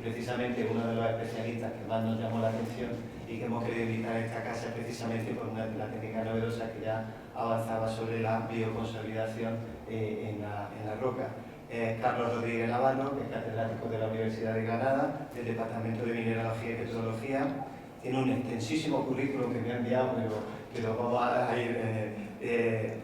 precisamente uno de los especialistas que más nos llamó la atención y que hemos querido invitar a esta casa precisamente por una técnica novedosa que ya avanzaba sobre la bioconsolidación en la roca. Carlos Rodríguez Navarro, que es catedrático de la Universidad de Granada, del Departamento de Mineralogía y Petrología. Tiene un extensísimo currículum que me ha enviado, pero vamos a ir,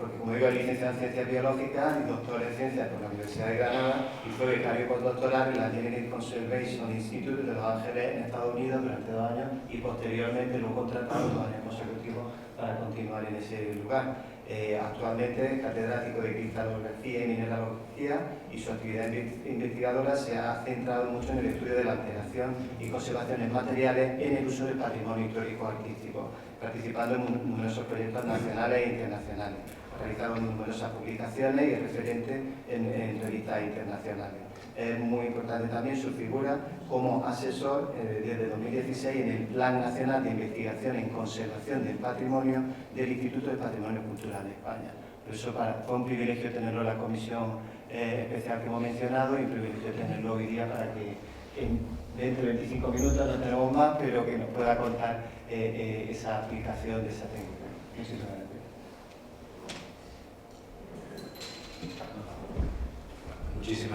porque como digo, es licenciado en Ciencias Biológicas y doctor en Ciencias por la Universidad de Granada y fue becario postdoctoral en la Genetic Conservation Institute de Los Ángeles, en Estados Unidos, durante 2 años y posteriormente lo contratado 2 años consecutivos para continuar en ese lugar. Actualmente es catedrático de cristalografía y mineralogía y su actividad investigadora se ha centrado mucho en el estudio de la alteración y conservación de materiales en el uso del patrimonio histórico artístico, participando en numerosos proyectos nacionales e internacionales. Ha realizado numerosas publicaciones y es referente en revistas internacionales. Es muy importante también su figura como asesor desde 2016 en el Plan Nacional de Investigación en Conservación del Patrimonio del Instituto de Patrimonio Cultural de España. Por eso fue un privilegio tenerlo en la comisión especial que hemos mencionado y un privilegio tenerlo hoy día para que en 20-25 minutos, no tenemos más, pero que nos pueda contar esa aplicación de esa técnica. Muchísimas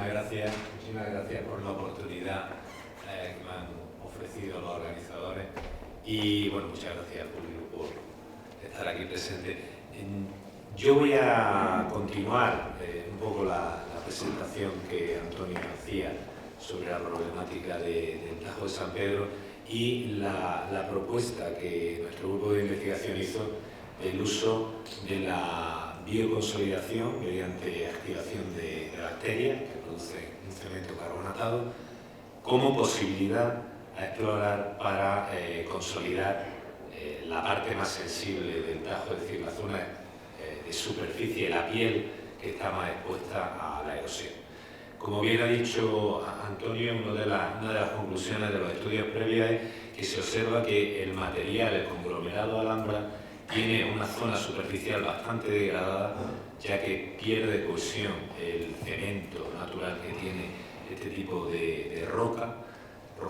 gracias. Muchísimas gracias por la oportunidad que me han ofrecido los organizadores y bueno, muchas gracias al público por estar aquí presente. Yo voy a continuar un poco la presentación que Antonio hacía sobre la problemática del Tajo de San Pedro y la propuesta que nuestro grupo de investigación hizo del uso de la bioconsolidación mediante activación de bacterias que producen un cemento carbonatado como posibilidad a explorar para consolidar la parte más sensible del Tajo, es decir, la zona de superficie, la piel que está más expuesta a la erosión. Como bien ha dicho Antonio, una de las conclusiones de los estudios previos es que se observa que el material, el conglomerado Alhambra, tiene una zona superficial bastante degradada, ya que pierde cohesión el cemento natural que tiene este tipo de roca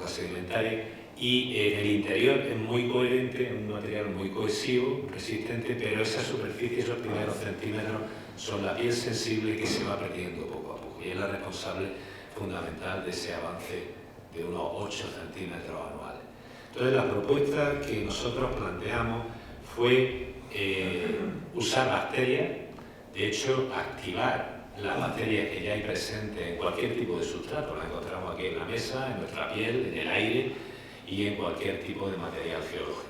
sedimentaria, y en el interior es muy coherente, un material muy cohesivo, resistente, pero esa superficie, esos primeros centímetros, son la piel sensible que se va perdiendo poco a poco, y es la responsable fundamental de ese avance de unos 8 centímetros anuales. Entonces, la propuesta que nosotros planteamos fue usar bacterias, de hecho, activar las bacterias que ya hay presentes en cualquier tipo de sustrato. Las encontramos aquí en la mesa, en nuestra piel, en el aire y en cualquier tipo de material geológico.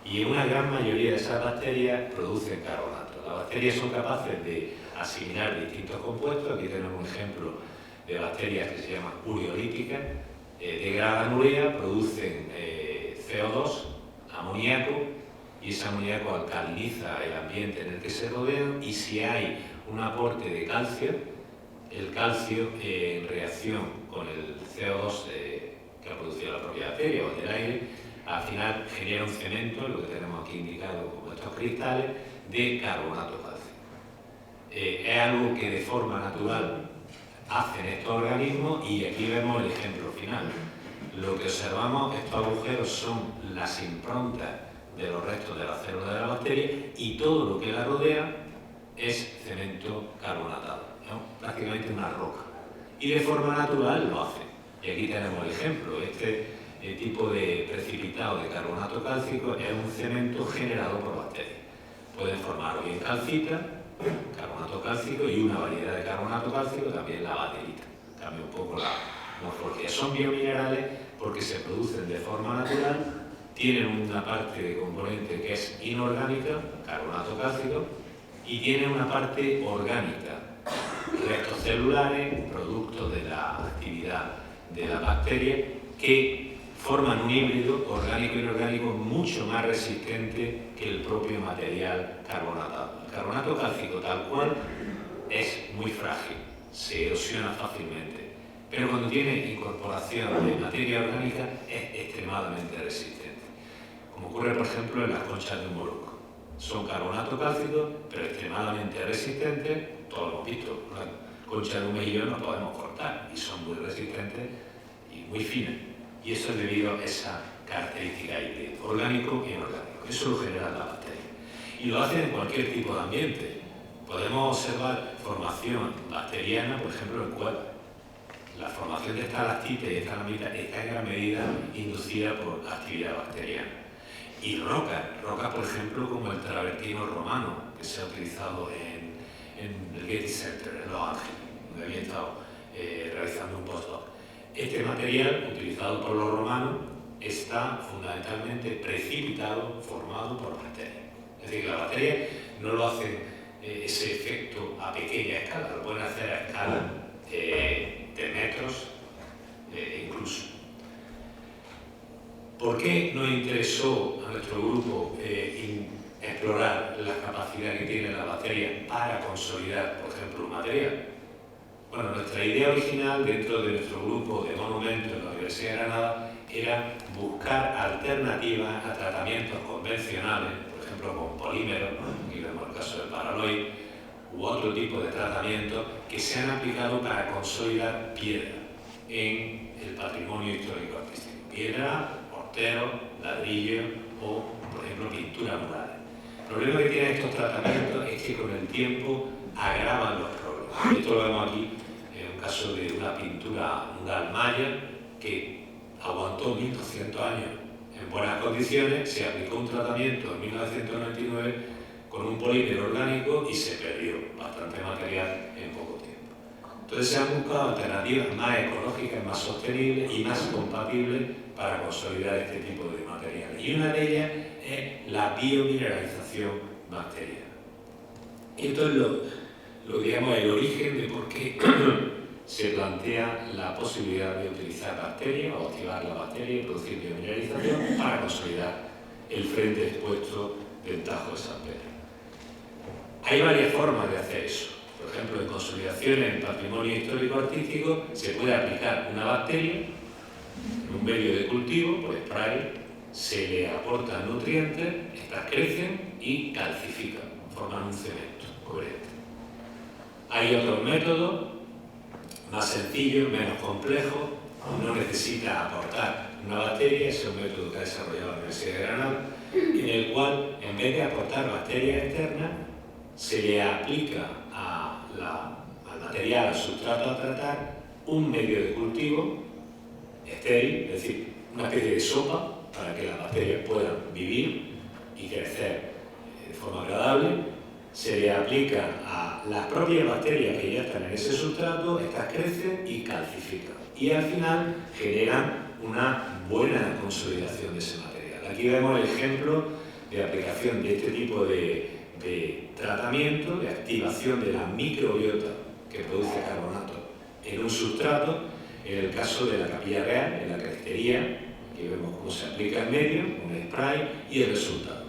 Y una gran mayoría de esas bacterias producen carbonato. Las bacterias son capaces de asimilar distintos compuestos. Aquí tenemos un ejemplo de bacterias que se llaman ureolíticas, degradan urea, producen CO2, amoníaco, y ese amoníaco alcaliniza el ambiente en el que se rodean, y si hay un aporte de calcio, el calcio en reacción con el CO2 que ha producido la propia bacteria o el del aire, al final genera un cemento, lo que tenemos aquí indicado como estos cristales, de carbonato cálcico. Es algo que de forma natural hacen estos organismos, y aquí vemos el ejemplo final. Lo que observamos, estos agujeros son las improntas de los restos de la célula de la bacteria, y todo lo que la rodea es cemento carbonatado, ¿no? Prácticamente una roca. Y de forma natural lo hace. Y aquí tenemos el ejemplo. Este tipo de precipitado de carbonato cálcico es un cemento generado por bacterias. Pueden formar o bien calcita, carbonato cálcico, y una variedad de carbonato cálcico, también la baterita. Cambia un poco la morfología. Son biominerales porque se producen de forma natural. Tienen una parte de componente que es inorgánica, carbonato cálcico, y tienen una parte orgánica, restos celulares, productos de la actividad de la bacteria, que forman un híbrido orgánico-inorgánico mucho más resistente que el propio material carbonatado. El carbonato cálcico tal cual es muy frágil, se erosiona fácilmente, pero cuando tiene incorporación de materia orgánica es extremadamente resistente. Como ocurre, por ejemplo, en las conchas de un molusco. Son carbonato cálcico, pero extremadamente resistentes. Todos lo hemos visto. La concha de un mejillón no podemos cortar y son muy resistentes y muy fina. Y eso es debido a esa característica híbrida, orgánico e inorgánico. Eso lo genera la bacteria. Y lo hacen en cualquier tipo de ambiente. Podemos observar formación bacteriana, por ejemplo, en cuevas. La formación de estalactitas y estalagmitas está en gran medida inducida por actividad bacteriana. Y rocas, por ejemplo, como el travertino romano, que se ha utilizado en el Getty Center, en Los Ángeles, donde había estado realizando un postdoc. Este material, utilizado por los romanos, está fundamentalmente precipitado, formado por bacterias. Es decir, las bacterias no lo hacen ese efecto a pequeña escala, lo pueden hacer a escala de metros incluso. ¿Por qué nos interesó a nuestro grupo explorar la capacidad que tiene la bacteria para consolidar, por ejemplo, un material? Bueno, nuestra idea original dentro de nuestro grupo de monumentos en la Universidad de Granada era buscar alternativas a tratamientos convencionales, por ejemplo con polímeros, aquí vemos el caso del paraloid, u otro tipo de tratamientos que se han aplicado para consolidar piedra en el patrimonio histórico artístico. Piedra, mortero, ladrillo o, por ejemplo, pintura mural. El problema que tienen estos tratamientos es que con el tiempo agravan los problemas. Esto lo vemos aquí en un caso de una pintura mural maya que aguantó 1200 años en buenas condiciones, se aplicó un tratamiento en 1999 con un polímero orgánico y se perdió bastante material en poco tiempo. Entonces se han buscado alternativas más ecológicas, más sostenibles y más compatibles para consolidar este tipo de materiales. Y una de ellas es la biomineralización bacteriana. Esto es digamos, el origen de por qué se plantea la posibilidad de utilizar bacterias o activar la bacteria y producir biomineralización para consolidar el frente expuesto del Tajo de San Pedro. Hay varias formas de hacer eso. Por ejemplo, en consolidaciones en patrimonio histórico-artístico se puede aplicar una bacteria en un medio de cultivo, por spray, se le aportan nutrientes, estas crecen y calcifican, forman un cemento coherente. Hay otros métodos más sencillos, menos complejos, no necesita aportar una bacteria, ese es un método que ha desarrollado la Universidad de Granada, en el cual, en vez de aportar bacterias externas, se le aplica al material, al sustrato a tratar, un medio de cultivo estéril, es decir, una especie de sopa para que las bacterias puedan vivir y crecer de forma agradable. Se le aplica a las propias bacterias que ya están en ese sustrato, estas crecen y calcifican. Y al final generan una buena consolidación de ese material. Aquí vemos el ejemplo de aplicación de este tipo de tratamiento, de activación de la microbiota que produce carbonato en un sustrato, en el caso de la Capilla Real, en la crestería, aquí vemos cómo se aplica en medio, un spray y el resultado.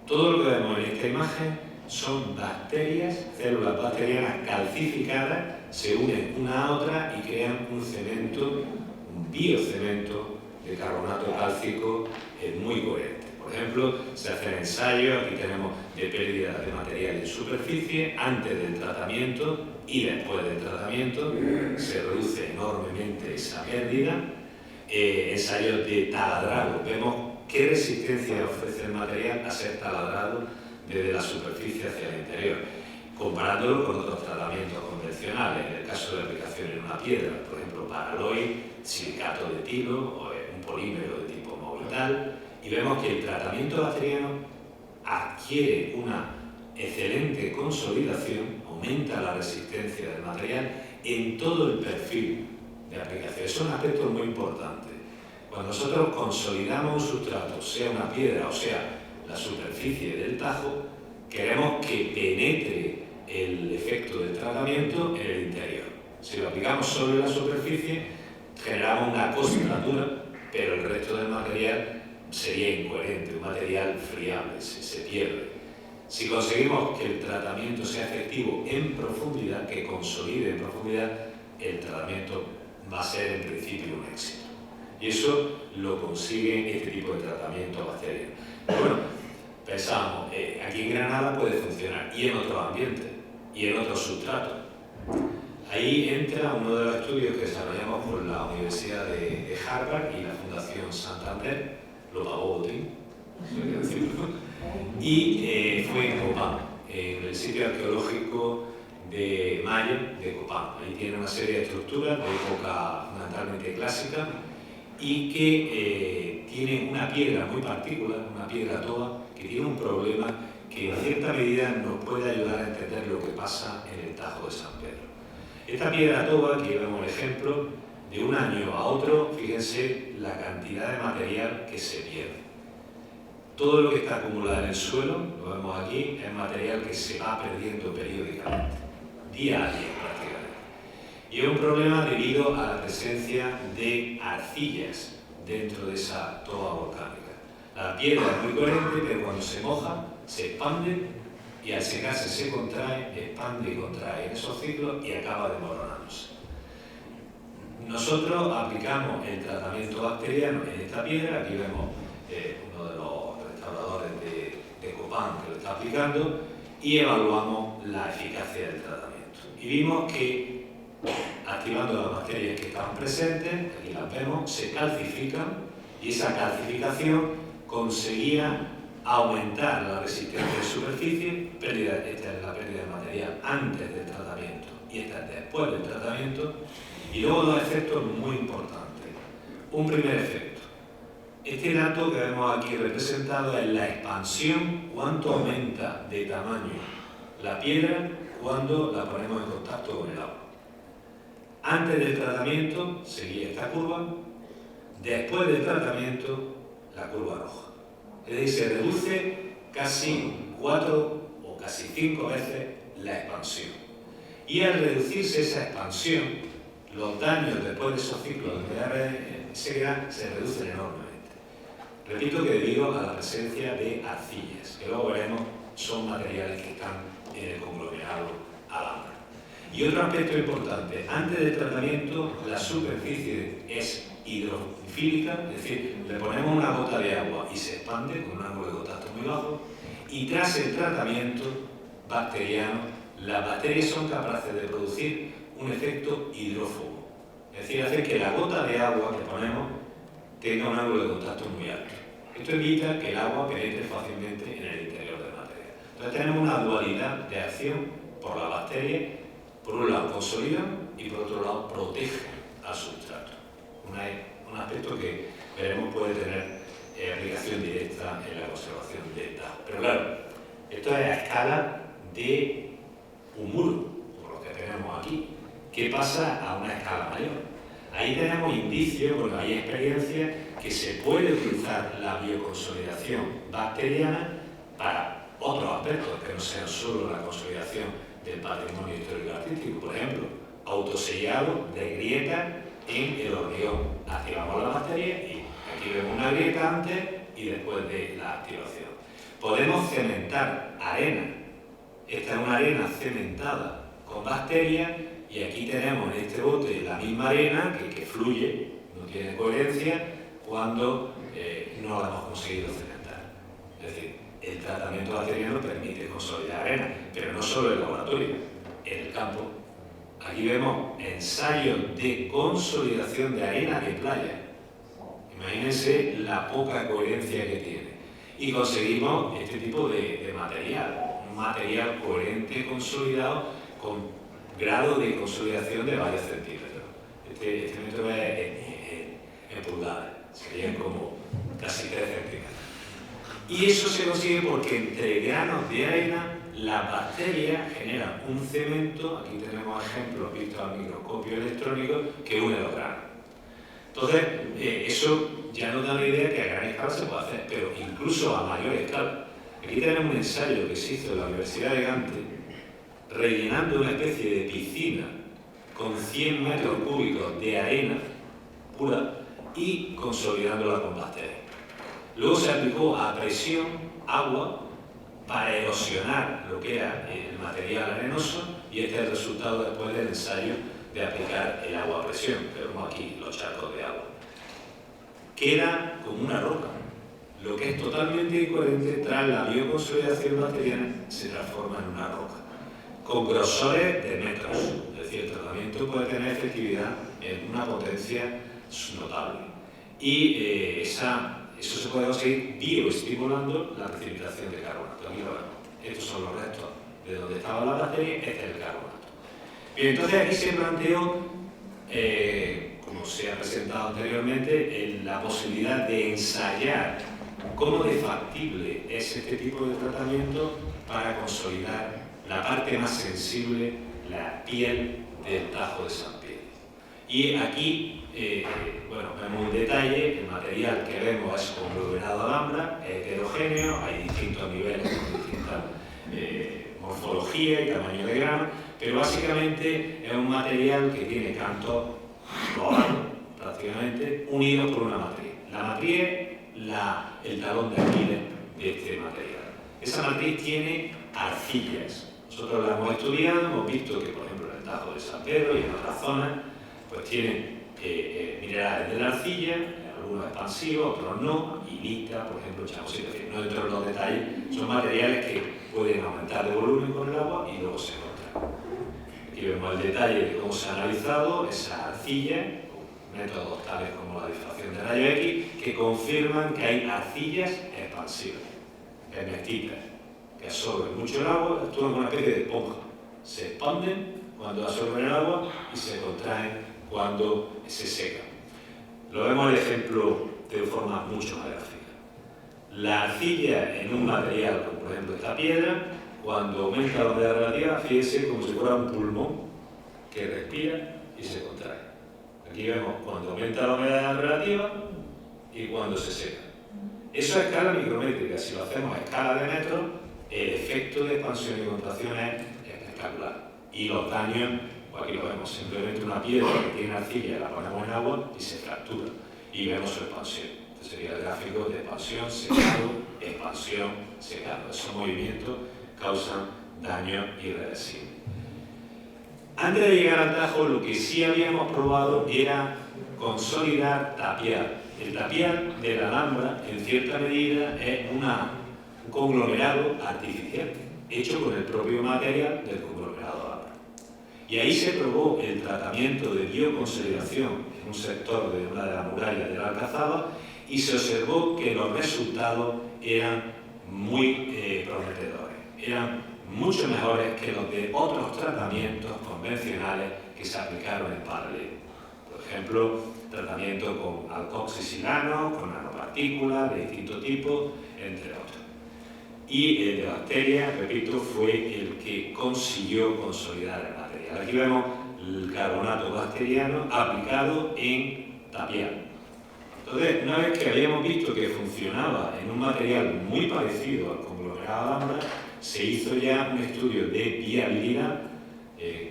Todo lo que vemos en esta imagen son bacterias, células bacterianas calcificadas, se unen una a otra y crean un cemento, un biocemento de carbonato cálcico muy coherente. Por ejemplo, se hacen ensayos, aquí tenemos de pérdida de material en superficie, antes del tratamiento y después del tratamiento, se reduce enormemente esa pérdida. Ensayos de taladrado, vemos qué resistencia ofrece el material a ser taladrado desde la superficie hacia el interior, comparándolo con otros tratamientos convencionales, en el caso de aplicación en una piedra, por ejemplo, paraloid, silicato de tilo o un polímero de tipo movital, y vemos que el tratamiento bacteriano adquiere una excelente consolidación, aumenta la resistencia del material en todo el perfil de aplicación. Es un aspecto muy importante. Cuando nosotros consolidamos un sustrato, sea una piedra o sea la superficie del tajo, queremos que penetre el efecto del tratamiento en el interior. Si lo aplicamos solo en la superficie, generamos una costratura, pero el resto del material sería incoherente, un material friable, se pierde. Si conseguimos que el tratamiento sea efectivo en profundidad, que consolide en profundidad, el tratamiento va a ser en principio un éxito. Y eso lo consigue este tipo de tratamiento bacteriano. Bueno, pensamos, aquí en Granada puede funcionar, y en otros ambientes, y en otros sustratos. Hay ahí entra uno de los estudios que desarrollamos por la Universidad de Harvard y la Fundación Santander, lo pagó Botín, hay que decirlo, y fue en Copán, en el sitio arqueológico de Maya de Copán. Ahí tiene una serie de estructuras de época fundamentalmente clásica y que tienen una piedra muy particular, una piedra toba, que tiene un problema que en cierta medida nos puede ayudar a entender lo que pasa en el Tajo de San Pedro. Esta piedra toba, aquí vemos el ejemplo, de un año a otro, fíjense la cantidad de material que se pierde. Todo lo que está acumulado en el suelo, lo vemos aquí, es material que se va perdiendo periódicamente, día a día prácticamente. Y es un problema debido a la presencia de arcillas dentro de esa toba volcánica. La piedra es muy coherente, pero cuando se moja, se expande y al secarse se contrae, expande y contrae en esos ciclos y acaba desmoronándose. Nosotros aplicamos el tratamiento bacteriano en esta piedra, aquí vemos uno de los restauradores de Copán que lo está aplicando, y evaluamos la eficacia del tratamiento. Y vimos que activando las bacterias que estaban presentes, aquí las vemos, se calcifican y esa calcificación conseguía aumentar la resistencia de superficie, esta es la pérdida de material antes del tratamiento y esta es después del tratamiento, y luego dos efectos muy importantes. Un primer efecto. Este dato que vemos aquí representado es la expansión, cuánto aumenta de tamaño la piedra cuando la ponemos en contacto con el agua. Antes del tratamiento seguía esta curva, después del tratamiento la curva roja. Es decir, se reduce casi 4 o casi 5 veces la expansión. Y al reducirse esa expansión, los daños después de esos ciclos de humedad seca se reducen enormemente. Repito que debido a la presencia de arcillas, que luego veremos son materiales que están en el conglomerado alambre. Y otro aspecto importante, antes del tratamiento la superficie es hidrofílica, es decir, le ponemos una gota de agua y se expande con un ángulo de contacto muy bajo, y tras el tratamiento bacteriano, las bacterias son capaces de producir un efecto hidrófobo, es decir, hacer que la gota de agua que ponemos tenga un ángulo de contacto muy alto. Esto evita que el agua penetre fácilmente en el interior del material. Entonces tenemos una dualidad de acción por la bacteria, por un lado consolidan y por otro lado protegen al sustrato. Un aspecto que veremos puede tener aplicación directa en la conservación del Tajo. Pero claro, esto es a escala de un muro, como lo que tenemos aquí. ¿Qué pasa a una escala mayor? Ahí tenemos indicios, bueno, hay experiencias que se puede utilizar la bioconsolidación bacteriana para otros aspectos que no sean solo la consolidación del patrimonio histórico artístico. Por ejemplo, autosellado de grietas en el hormigón. Activamos la bacteria y aquí vemos una grieta antes y después de la activación. Podemos cementar arena. Esta es una arena cementada con bacterias y aquí tenemos en este bote la misma arena que fluye, no tiene coherencia cuando no la hemos conseguido cementar. Es decir, el tratamiento bacteriano permite consolidar arena, pero no solo en el laboratorio, en el campo. Aquí vemos ensayos de consolidación de arena de playa. Imagínense la poca coherencia que tiene. Y conseguimos este tipo de material, un material coherente, consolidado, con grado de consolidación de varios centímetros. Este método es en pulgadas, serían como casi 3 centímetros. Y eso se consigue porque entre granos de arena las bacterias generan un cemento, aquí tenemos ejemplos vistos al microscopio electrónico, que une los granos. Entonces, eso ya nos da una idea que a gran escala se puede hacer, pero incluso a mayor escala. Aquí tenemos un ensayo que se hizo en la Universidad de Gante, rellenando una especie de piscina con 100 metros cúbicos de arena pura y consolidándola con bacterias. Luego se aplicó a presión agua para erosionar lo que era el material arenoso y este es el resultado después del ensayo de aplicar el agua a presión, que vemos aquí los charcos de agua. Queda como una roca, lo que es totalmente incoherente tras la bioconsolidación bacteriana se transforma en una roca, con grosores de metros, es decir, el tratamiento esto puede tener efectividad en una potencia notable. Y eso se puede conseguir bioestimulando la precipitación de carbonato. Aquí lo vemos. Estos son los restos de donde estaba la bacteria, este es el carbonato. Bien, entonces aquí se planteó, como se ha presentado anteriormente, la posibilidad de ensayar cómo de factible es este tipo de tratamiento para consolidar la parte más sensible, la piel del Tajo de San Pedro. Y aquí, bueno, vemos un detalle, el material que vemos es conglomerado alhambra, es heterogéneo, hay distintos niveles con distintas morfología y tamaño de grano, pero básicamente es un material que tiene cantos rodados, prácticamente, unidos por una matriz. La matriz es el talón de Aquiles de este material. Esa matriz tiene arcillas. Nosotros la hemos estudiado, hemos visto que, por ejemplo, en el Tajo de San Pedro y en otras zonas, pues tienen minerales de la arcilla, algunos expansivos, otros no, hilita, por ejemplo, chamosita, no entro en los detalles, son materiales que pueden aumentar de volumen con el agua y luego se contraen. Aquí vemos el detalle de cómo se ha analizado esa arcilla, con métodos tales como la difracción de rayos X, que confirman que hay arcillas expansivas, hermetitas, que absorben mucho el agua, actúan como una especie de esponja. Se expanden cuando absorben el agua y se contraen cuando se secan. Lo vemos el ejemplo de forma mucho más gráfica. La arcilla en un material, como por ejemplo esta piedra, cuando aumenta la humedad relativa, fíjense como si fuera un pulmón que respira y se contrae. Aquí vemos cuando aumenta la humedad relativa y cuando se seca. Eso a escala micrométrica. Si lo hacemos a escala de metros, el efecto de expansión y contracción es espectacular. Y los daños, pues aquí lo vemos, simplemente una piedra que tiene arcilla, la ponemos en agua y se fractura. Y vemos su expansión. Este sería el gráfico de expansión, secado. Esos movimientos causan daño irreversible. Antes de llegar al Tajo, lo que sí habíamos probado era consolidar tapial. El tapial de la Alhambra, en cierta medida, es un conglomerado artificial, hecho con el propio material del conglomerado Alhambra. Y ahí se probó el tratamiento de bioconsolidación en un sector de una de las murallas de la Alcazaba y se observó que los resultados eran muy prometedores, eran mucho mejores que los de otros tratamientos convencionales que se aplicaron en paralelo. Por ejemplo, tratamiento con alcoxicilano, con nanopartículas de distinto tipo, entre otros. Y el de bacterias, repito, fue el que consiguió consolidar el material. Aquí vemos el carbonato bacteriano aplicado en tapial. Entonces, una vez que habíamos visto que funcionaba en un material muy parecido al conglomerado Alhambra, se hizo ya un estudio de viabilidad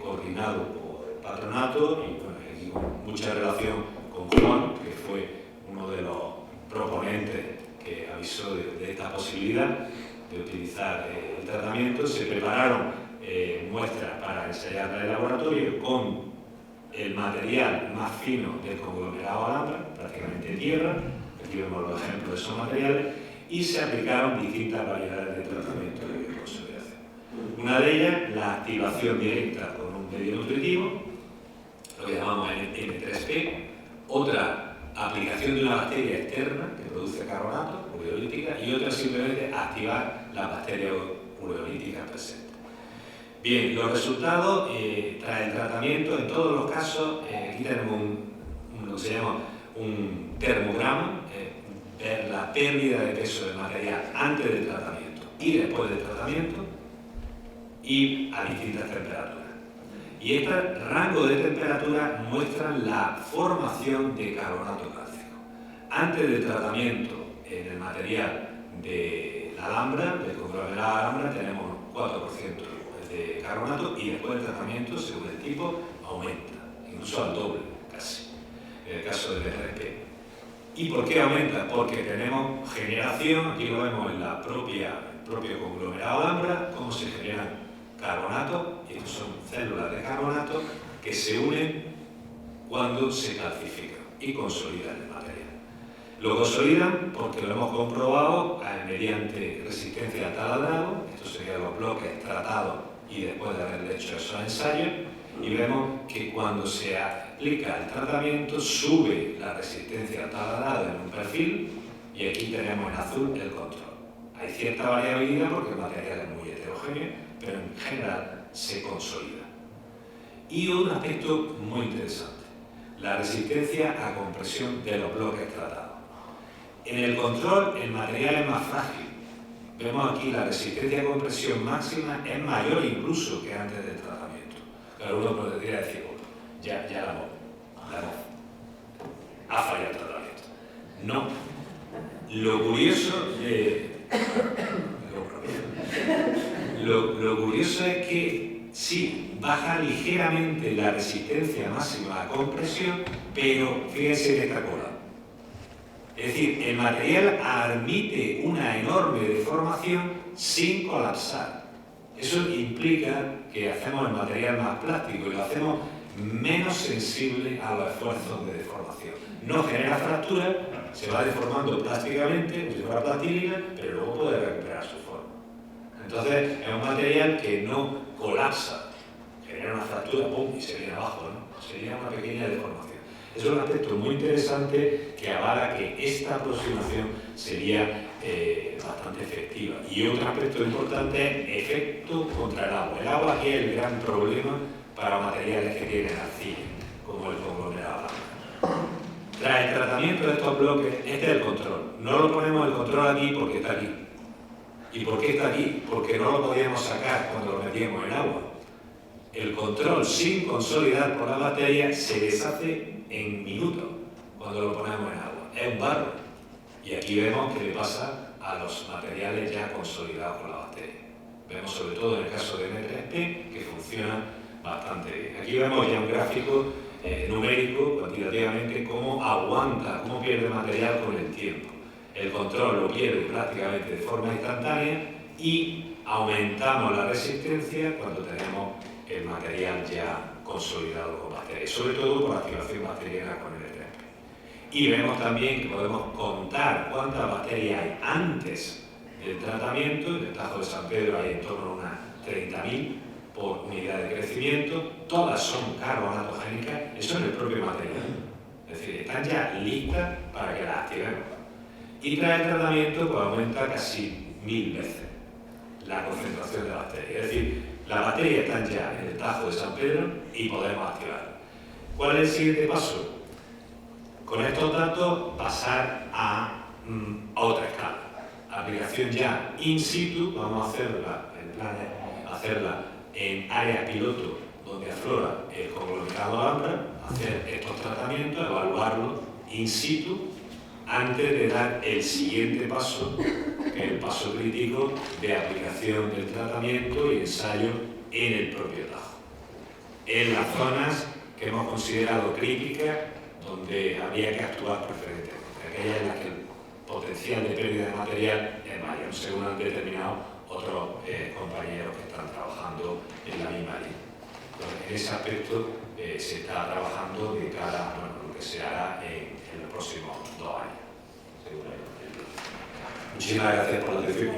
coordinado por el patronato y bueno, aquí con mucha relación con Juan, que fue uno de los proponentes que avisó de esta posibilidad de utilizar el tratamiento. Se prepararon muestras para ensayarla en el laboratorio con el material más fino del conglomerado Alhambra, prácticamente tierra, aquí vemos los ejemplos de esos materiales, y se aplicaron distintas variedades de tratamiento de bioconsolidación. Una de ellas, la activación directa con un medio nutritivo, lo que llamamos N3P, otra, aplicación de una bacteria externa que produce carbonato, ureolítica, y otra simplemente activar la bacteria ureolítica presente. Bien, los resultados tras el tratamiento, en todos los casos, aquí tenemos lo que se llama un termograma, ver la pérdida de peso del material antes del tratamiento y después del tratamiento y a distintas temperaturas. Y este rango de temperatura muestra la formación de carbonato cálcico. Antes del tratamiento en el material de la Alhambra, del conglomerado Alhambra, tenemos 4% de carbonato y después del tratamiento, según el tipo, aumenta, incluso al doble casi, en el caso del N3P. ¿Y por qué aumenta? Porque tenemos generación, aquí lo vemos en el propio conglomerado Alhambra, cómo se generan carbonatos, y estos son células de carbonato que se unen cuando se calcifican y consolidan el material. Lo consolidan porque lo hemos comprobado mediante resistencia al taladrado, estos serían los bloques tratados y después de haberle hecho esos ensayos, y vemos que cuando se aplica el tratamiento sube la resistencia al taladro en un perfil y aquí tenemos en azul el control. Hay cierta variabilidad porque el material es muy heterogéneo, pero en general se consolida. Y un aspecto muy interesante, la resistencia a compresión de los bloques tratados. En el control el material es más frágil. Vemos aquí la resistencia a compresión máxima es mayor incluso que antes del tratamiento. Pero uno podría decir, ya la hemos. Ha fallado el tratamiento. No. Lo curioso es que sí, baja ligeramente la resistencia máxima a compresión, pero fíjense en esta cola. Es decir, el material admite una enorme deformación sin colapsar. Eso implica que hacemos el material más plástico y lo hacemos menos sensible a los esfuerzos de deformación. No genera fracturas, se va deformando plásticamente, como si fuera plastilina, pero luego puede recuperar su forma. Entonces, es un material que no colapsa, genera una fractura, ¡pum!, y se viene abajo, ¿no? Sería una pequeña deformación. Eso es un aspecto muy interesante que avala que esta aproximación sería bastante efectiva. Y otro aspecto importante es efecto contra el agua. El agua aquí es el gran problema para materiales que tienen arcilla, como el conglomerado blanco. Tras el tratamiento de estos bloques, este es el control. No lo ponemos el control aquí porque está aquí. ¿Y por qué está aquí? Porque no lo podíamos sacar cuando lo metíamos en agua. El control sin consolidar por la bacteria se deshace en minutos cuando lo ponemos en agua. Es un barro. Y aquí vemos qué le pasa a los materiales ya consolidados por la bacteria. Vemos sobre todo en el caso de N3P que funciona bastante bien. Aquí vemos ya un gráfico numérico, cuantitativamente, cómo aguanta, cómo pierde material con el tiempo. El control lo pierde prácticamente de forma instantánea y aumentamos la resistencia cuando tenemos el material ya consolidado con bacterias, sobre todo por activación bacteriana con el N3P. Y vemos también que podemos contar cuántas bacterias hay antes del tratamiento. En el Tajo de San Pedro hay en torno a unas 30.000 por unidad de crecimiento, todas son carbonatogénicas, eso es el propio material. Es decir, están ya listas para que las activemos. Y tras el tratamiento, pues aumenta casi 1000 veces la concentración de bacterias. Es decir, las bacterias están ya en el Tajo de San Pedro y podemos activarlas. ¿Cuál es el siguiente paso? Con estos datos pasar a otra escala. Aplicación ya in situ, vamos a hacerla, el plan es hacerla en áreas piloto donde aflora el conglomerado Alhambra, hacer estos tratamientos, evaluarlos in situ antes de dar el siguiente paso, que es el paso crítico de aplicación del tratamiento y ensayo en el propio Tajo. En las zonas que hemos considerado críticas, donde habría que actuar preferentemente, aquellas en las que el potencial de pérdida de material es mayor, según han determinado otros compañeros que están trabajando en la misma línea. Entonces, en ese aspecto se está trabajando de cara a lo que se hará en los próximos 2 años. Muchísimas gracias por la atención.